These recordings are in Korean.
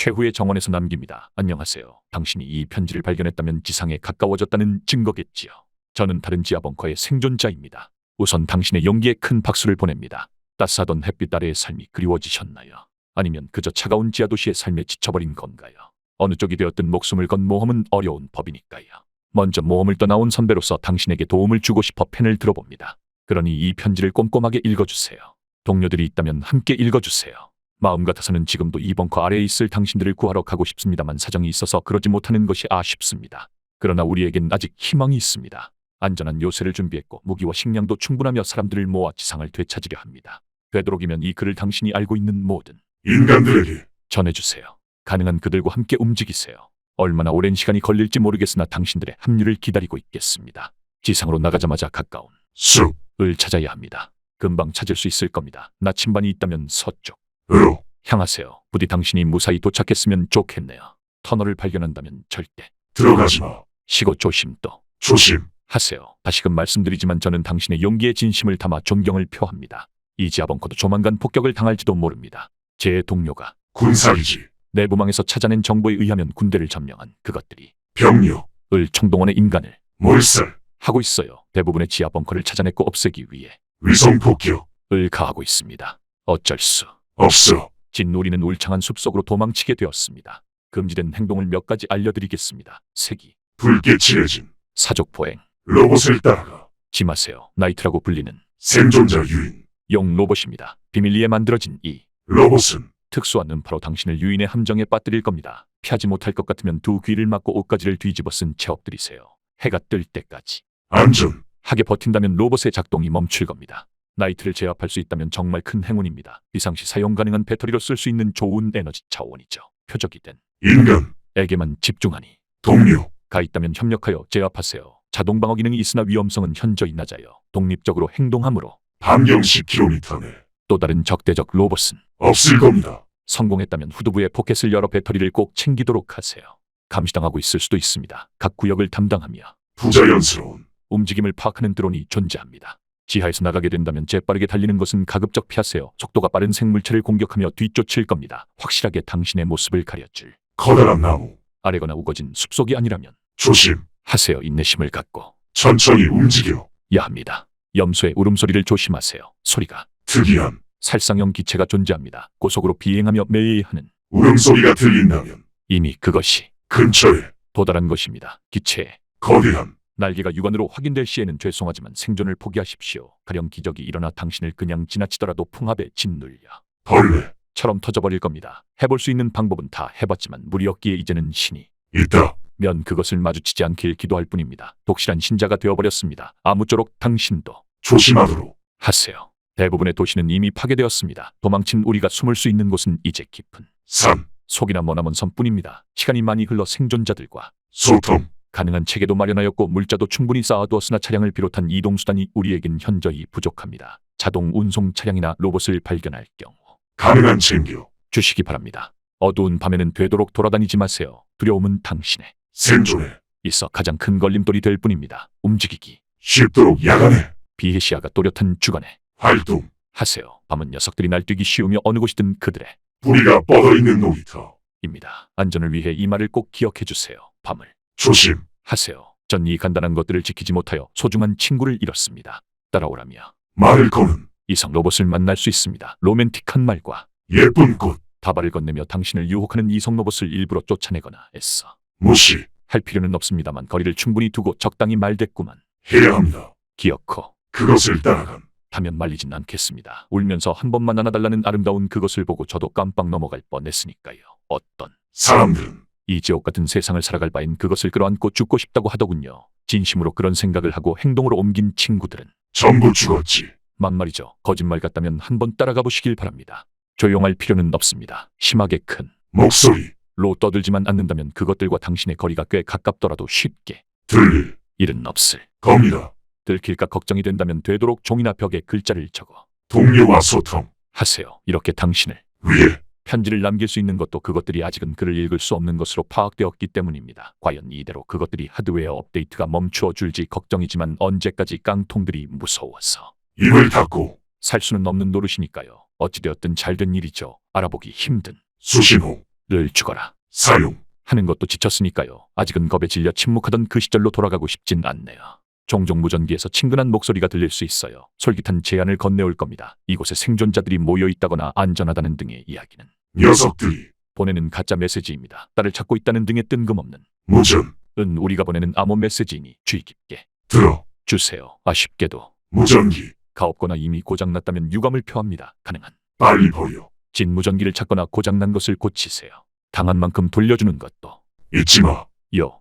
최후의 정원에서 남깁니다. 안녕하세요. 당신이 이 편지를 발견했다면 지상에 가까워졌다는 증거겠지요. 저는 다른 지하 벙커의 생존자입니다. 우선 당신의 용기에 큰 박수를 보냅니다. 따스하던 햇빛 아래의 삶이 그리워지셨나요? 아니면 그저 차가운 지하 도시의 삶에 지쳐버린 건가요? 어느 쪽이 되었든 목숨을 건 모험은 어려운 법이니까요. 먼저 모험을 떠나온 선배로서 당신에게 도움을 주고 싶어 펜을 들어봅니다. 그러니 이 편지를 꼼꼼하게 읽어주세요. 동료들이 있다면 함께 읽어주세요. 마음 같아서는 지금도 이 벙커 아래에 있을 당신들을 구하러 가고 싶습니다만 사정이 있어서 그러지 못하는 것이 아쉽습니다. 그러나 우리에겐 아직 희망이 있습니다. 안전한 요새를 준비했고 무기와 식량도 충분하며 사람들을 모아 지상을 되찾으려 합니다. 되도록이면 이 글을 당신이 알고 있는 모든 인간들에게 전해주세요. 가능한 그들과 함께 움직이세요. 얼마나 오랜 시간이 걸릴지 모르겠으나 당신들의 합류를 기다리고 있겠습니다. 지상으로 나가자마자 가까운 숲을 찾아야 합니다. 금방 찾을 수 있을 겁니다. 나침반이 있다면 서쪽으로 향하세요. 부디 당신이 무사히 도착했으면 좋겠네요. 터널을 발견한다면 절대 들어가지마. 시고 조심 또 조심. 하세요. 다시금 말씀드리지만 저는 당신의 용기에 진심을 담아 존경을 표합니다. 이 지하 벙커도 조만간 폭격을 당할지도 모릅니다. 제 동료가 군사이지. 내부망에서 찾아낸 정보에 의하면 군대를 점령한 그것들이 병력을 청동원의 인간을 몰살. 하고 있어요. 대부분의 지하 벙커를 찾아냈고 없애기 위해 위성 폭격을 가하고 있습니다. 어쩔 수 없어. 진우리는 울창한 숲속으로 도망치게 되었습니다. 금지된 행동을 몇 가지 알려드리겠습니다. 색이 붉게 칠해진 사족포행 로봇을 따라가. 짐하세요. 나이트라고 불리는 생존자 유인. 용 로봇입니다. 비밀리에 만들어진 이 로봇은 특수한 음파로 당신을 유인의 함정에 빠뜨릴 겁니다. 피하지 못할 것 같으면 두 귀를 막고 옷가지를 뒤집어 쓴 채 엎드리세요. 해가 뜰 때까지 안전. 하게 버틴다면 로봇의 작동이 멈출 겁니다. 나이트를 제압할 수 있다면 정말 큰 행운입니다. 비상시 사용 가능한 배터리로 쓸 수 있는 좋은 에너지 차원이죠. 표적이 된 인간에게만 집중하니 동료가 있다면 협력하여 제압하세요. 자동 방어 기능이 있으나 위험성은 현저히 낮아요. 독립적으로 행동하므로 반경 10km 내 또 다른 적대적 로봇은 없을 겁니다. 성공했다면 후두부의 포켓을 열어 배터리를 꼭 챙기도록 하세요. 감시당하고 있을 수도 있습니다. 각 구역을 담당하며 부자연스러운 움직임을 파악하는 드론이 존재합니다. 지하에서 나가게 된다면 재빠르게 달리는 것은 가급적 피하세요. 속도가 빠른 생물체를 공격하며 뒤쫓을 겁니다. 확실하게 당신의 모습을 가려줄 커다란 나무. 아래거나 우거진 숲속이 아니라면 조심하세요. 인내심을 갖고 천천히 움직여. 야 합니다. 염소의 울음소리를 조심하세요. 소리가 특이한 살상형 기체가 존재합니다. 고속으로 비행하며 매여야 하는 울음소리가 들린다면 이미 그것이 근처에 도달한 것입니다. 기체의 거대한 날개가 육안으로 확인될 시에는 죄송하지만 생존을 포기하십시오. 가령 기적이 일어나 당신을 그냥 지나치더라도 풍압에 짓눌려 벌레처럼 터져버릴 겁니다. 해볼 수 있는 방법은 다 해봤지만 물이 없기에 이제는 신이 있다 면 그것을 마주치지 않길 기도할 뿐입니다. 독실한 신자가 되어버렸습니다. 아무쪼록 당신도 조심하도록 하세요. 대부분의 도시는 이미 파괴되었습니다. 도망친 우리가 숨을 수 있는 곳은 이제 깊은 산 속이나 머나먼 섬뿐입니다. 시간이 많이 흘러 생존자들과 소통 가능한 체계도 마련하였고 물자도 충분히 쌓아두었으나 차량을 비롯한 이동수단이 우리에겐 현저히 부족합니다. 자동 운송 차량이나 로봇을 발견할 경우 가능한 챙겨 주시기 바랍니다. 어두운 밤에는 되도록 돌아다니지 마세요. 두려움은 당신의 생존에 있어 가장 큰 걸림돌이 될 뿐입니다. 움직이기 쉽도록 야간에 비해 시야가 또렷한 주간에 활동 하세요. 밤은 녀석들이 날뛰기 쉬우며 어느 곳이든 그들의 뿌리가 뻗어있는 놀이터 입니다. 안전을 위해 이 말을 꼭 기억해 주세요. 밤을 조심하세요. 전 이 간단한 것들을 지키지 못하여 소중한 친구를 잃었습니다. 따라오라며 말을 거는 이성 로봇을 만날 수 있습니다. 로맨틱한 말과 예쁜 꽃 다발을 건네며 당신을 유혹하는 이성 로봇을 일부러 쫓아내거나 애써 무시 할 필요는 없습니다만 거리를 충분히 두고 적당히 말대꾸만 해야 합니다. 기어코 그것을 따라간 하면 말리진 않겠습니다. 울면서 한 번만 안아달라는 아름다운 그것을 보고 저도 깜빡 넘어갈 뻔했으니까요. 어떤 사람들은 이 지옥 같은 세상을 살아갈 바엔 그것을 끌어안고 죽고 싶다고 하더군요. 진심으로 그런 생각을 하고 행동으로 옮긴 친구들은 전부 죽었지. 막말이죠. 거짓말 같다면 한번 따라가 보시길 바랍니다. 조용할 필요는 없습니다. 심하게 큰 목소리로 떠들지만 않는다면 그것들과 당신의 거리가 꽤 가깝더라도 쉽게 들릴 일은 없을 겁니다. 들킬까 걱정이 된다면 되도록 종이나 벽에 글자를 적어 동료와 소통 하세요. 이렇게 당신을 위해 편지를 남길 수 있는 것도 그것들이 아직은 글을 읽을 수 없는 것으로 파악되었기 때문입니다. 과연 이대로 그것들이 하드웨어 업데이트가 멈추어 줄지 걱정이지만 언제까지 깡통들이 무서워서 입을 닫고 살 수는 없는 노릇이니까요. 어찌되었든 잘된 일이죠. 알아보기 힘든 수신 후 를 죽어라. 사용. 하는 것도 지쳤으니까요. 아직은 겁에 질려 침묵하던 그 시절로 돌아가고 싶진 않네요. 종종 무전기에서 친근한 목소리가 들릴 수 있어요. 솔깃한 제안을 건네올 겁니다. 이곳에 생존자들이 모여 있다거나 안전하다는 등의 이야기는. 녀석들이 보내는 가짜 메시지입니다. 딸을 찾고 있다는 등의 뜬금없는. 무전. 우리가 보내는 암호 메시지이니 주의 깊게 들어. 주세요. 아쉽게도 무전기. 가없거나 이미 고장났다면 유감을 표합니다. 가능한 빨리 버려. 진무전기를 찾거나 고장난 것을 고치세요. 당한 만큼 돌려주는 것도. 잊지 마.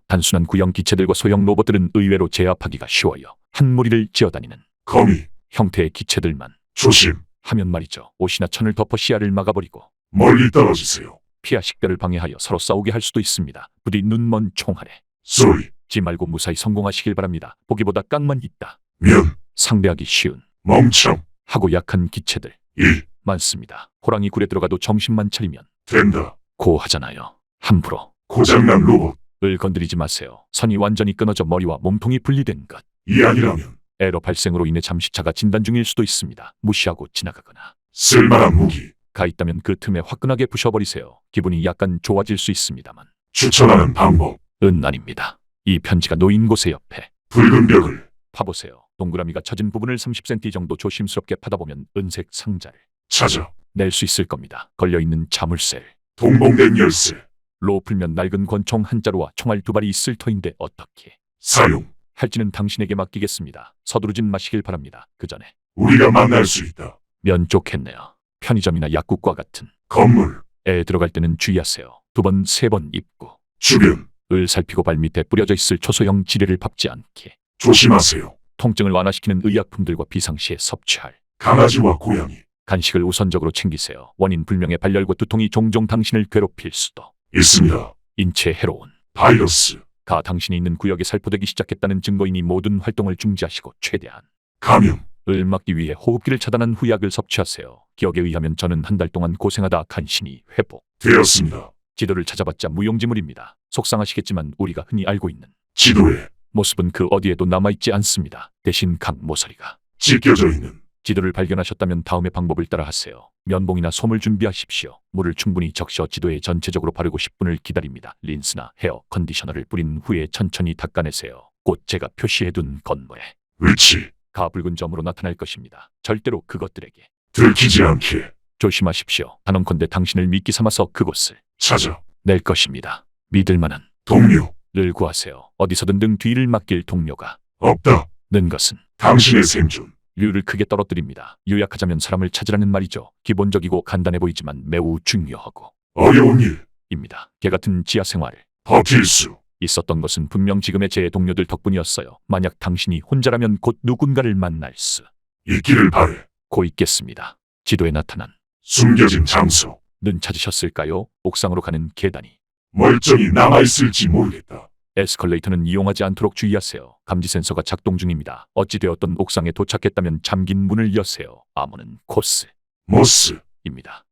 단순한 구형 기체들과 소형 로봇들은 의외로 제압하기가 쉬워요. 한 무리를 지어다니는 거미. 형태의 기체들만 조심. 하면 말이죠. 옷이나 천을 덮어 시야를 막아버리고 멀리 떨어지세요. 피하 식별을 방해하여 서로 싸우게 할 수도 있습니다. 부디 눈먼 총알에 소리. 지 말고 무사히 성공하시길 바랍니다. 보기보다 깡만 있다. 면. 상대하기 쉬운 멍청. 하고 약한 기체들 일. 많습니다. 호랑이 굴에 들어가도 정신만 차리면 된다. 고하잖아요. 함부로 고장난 로봇. 을 건드리지 마세요. 선이 완전히 끊어져 머리와 몸통이 분리된 것. 이 아니라면 에러 발생으로 인해 잠시 차가 진단 중일 수도 있습니다. 무시하고 지나가거나 쓸만한 무기. 가 있다면 그 틈에 화끈하게 부셔버리세요. 기분이 약간 좋아질 수 있습니다만. 추천하는 방법. 아닙니다. 이 편지가 놓인 곳의 옆에 붉은 벽을. 파보세요. 동그라미가 쳐진 부분을 30cm 정도 조심스럽게 파다보면 은색 상자를 찾아. 낼 수 있을 겁니다. 걸려있는 자물쇠를 동봉된 열쇠. 로 풀면 낡은 권총 한 자루와 총알 2발이 있을 터인데 어떻게 사용. 할지는 당신에게 맡기겠습니다. 서두르진 마시길 바랍니다. 그 전에 우리가 만날 수 있다. 면 좋겠네요. 편의점이나 약국과 같은 건물. 에 들어갈 때는 주의하세요. 2번, 3번 입구 주변. 을 살피고 발밑에 뿌려져 있을 초소형 지뢰를 밟지 않게. 조심하세요. 통증을 완화시키는 의약품들과 비상시에 섭취할 강아지와 고양이. 간식을 우선적으로 챙기세요. 원인 불명의 발열과 두통이 종종 당신을 괴롭힐 수도 있습니다. 인체 해로운 바이러스. 가 당신이 있는 구역에 살포되기 시작했다는 증거이니 모든 활동을 중지하시고 최대한 감염. 을 막기 위해 호흡기를 차단한 후 약을 섭취하세요. 기억에 의하면 저는 한 달 동안 고생하다 간신히 회복. 되었습니다. 지도를 찾아봤자 무용지물입니다. 속상하시겠지만 우리가 흔히 알고 있는 지도에 모습은 그 어디에도 남아있지 않습니다. 대신 각 모서리가 찢겨져 있는. 지도를 발견하셨다면 다음의 방법을 따라 하세요. 면봉이나 솜을 준비하십시오. 물을 충분히 적셔 지도에 전체적으로 바르고 10분을 기다립니다. 린스나 헤어 컨디셔너를 뿌린 후에 천천히 닦아내세요. 곧 제가 표시해둔 건물에 위치. 가붉은 점으로 나타날 것입니다. 절대로 그것들에게 들키지 않게. 조심하십시오. 단언컨대 당신을 미끼 삼아서 그곳을 찾아. 낼 것입니다. 믿을 만한 동료. 를 구하세요. 어디서든 등 뒤를 맡길 동료가 없다. 는 것은 당신의 생존. 류를 크게 떨어뜨립니다. 요약하자면 사람을 찾으라는 말이죠. 기본적이고 간단해 보이지만 매우 중요하고 어려운 일. 입니다. 개 같은 지하 생활을 버틸 수. 있었던 것은 분명 지금의 제 동료들 덕분이었어요. 만약 당신이 혼자라면 곧 누군가를 만날 수 있기를 바래. 고 있겠습니다. 지도에 나타난 숨겨진 장소. 는 찾으셨을까요? 옥상으로 가는 계단이 멀쩡히 남아있을지 모르겠다. 에스컬레이터는 이용하지 않도록 주의하세요. 감지 센서가 작동 중입니다. 어찌되었던 옥상에 도착했다면 잠긴 문을 여세요. 아무는 코스입니다. 모스.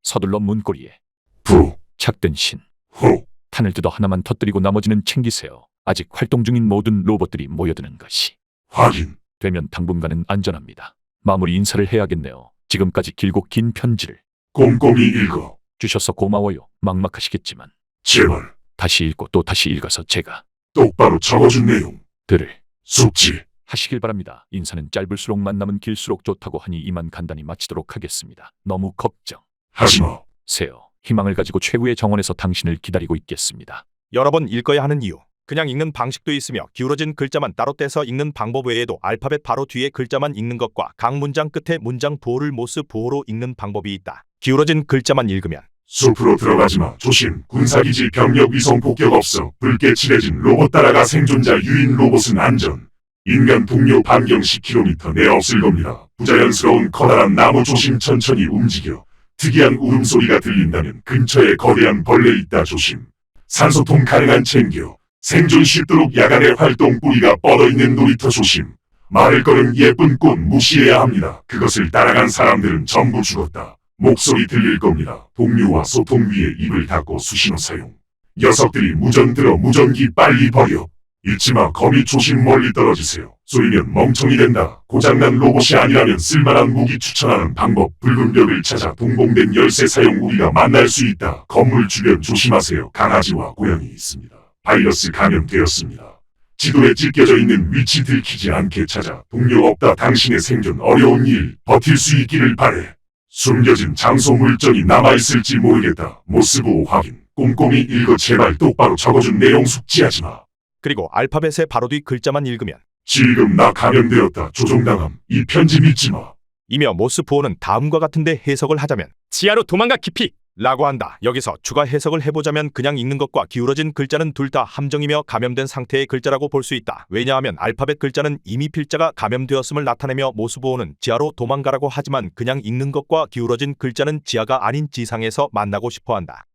서둘러 문고리에 부. 착된 신 호. 탄을 뜯어 하나만 터뜨리고 나머지는 챙기세요. 아직 활동 중인 모든 로봇들이 모여드는 것이 확인. 되면 당분간은 안전합니다. 마무리 인사를 해야겠네요. 지금까지 길고 긴 편지를 꼼꼼히 읽어. 주셔서 고마워요. 막막하시겠지만 제발. 다시 읽고 또 다시 읽어서 제가 똑바로 적어준 내용. 들을 숙지. 하시길 바랍니다. 인사는 짧을수록 만남은 길수록 좋다고 하니 이만 간단히 마치도록 하겠습니다. 너무 걱정 하지마. 세요. 희망을 가지고 최후의 정원에서 당신을 기다리고 있겠습니다. 여러 번 읽어야 하는 이유. 그냥 읽는 방식도 있으며 기울어진 글자만 따로 떼서 읽는 방법 외에도 알파벳 바로 뒤에 글자만 읽는 것과 각 문장 끝에 문장 부호를 모스 부호로 읽는 방법이 있다. 기울어진 글자만 읽으면 숲으로 들어가지마. 조심. 군사기지 병력 위성 폭격 없어. 붉게 칠해진 로봇 따라가. 생존자 유인 로봇은 안전. 인간 동료 반경 10km 내 없을 겁니다. 부자연스러운 커다란 나무. 조심. 천천히 움직여. 특이한 울음소리가 들린다면 근처에 거대한 벌레 있다. 조심. 산소통 가능한 챙겨. 생존 쉽도록 야간에 활동. 뿌리가 뻗어있는 놀이터. 조심. 말을 거는 예쁜 꽃 무시해야 합니다. 그것을 따라간 사람들은 전부 죽었다. 목소리 들릴 겁니다. 동료와 소통 위에 입을 닫고 수신호 사용. 녀석들이 무전 들어. 무전기 빨리 버려. 잊지마 거미 조심 멀리 떨어지세요. 쏘이면 멍청이 된다. 고장난 로봇이 아니라면 쓸만한 무기 추천하는 방법. 붉은 벽을 찾아 동봉된 열쇠 사용 우리가 만날 수 있다. 건물 주변 조심하세요. 강아지와 고양이 있습니다. 바이러스 감염되었습니다. 지도에 찢겨져 있는 위치 들키지 않게 찾아. 동료 없다. 당신의 생존 어려운 일 버틸 수 있기를 바래. 숨겨진 장소 물정이 남아있을지 모르겠다. 모스보호 확인. 꼼꼼히 읽어 제발 똑바로 적어준 내용 숙지하지마. 그리고 알파벳의 바로 뒤 글자만 읽으면 지금 나 감염되었다. 조종당함. 이 편지 믿지마. 이며 모스 보호는 다음과 같은데 해석을 하자면 지하로 도망가 깊이. 라고 한다. 여기서 추가 해석을 해보자면 그냥 읽는 것과 기울어진 글자는 둘 다 함정이며 감염된 상태의 글자라고 볼 수 있다. 왜냐하면 알파벳 글자는 이미 필자가 감염되었음을 나타내며 모스 보호는 지하로 도망가라고 하지만 그냥 읽는 것과 기울어진 글자는 지하가 아닌 지상에서 만나고 싶어 한다.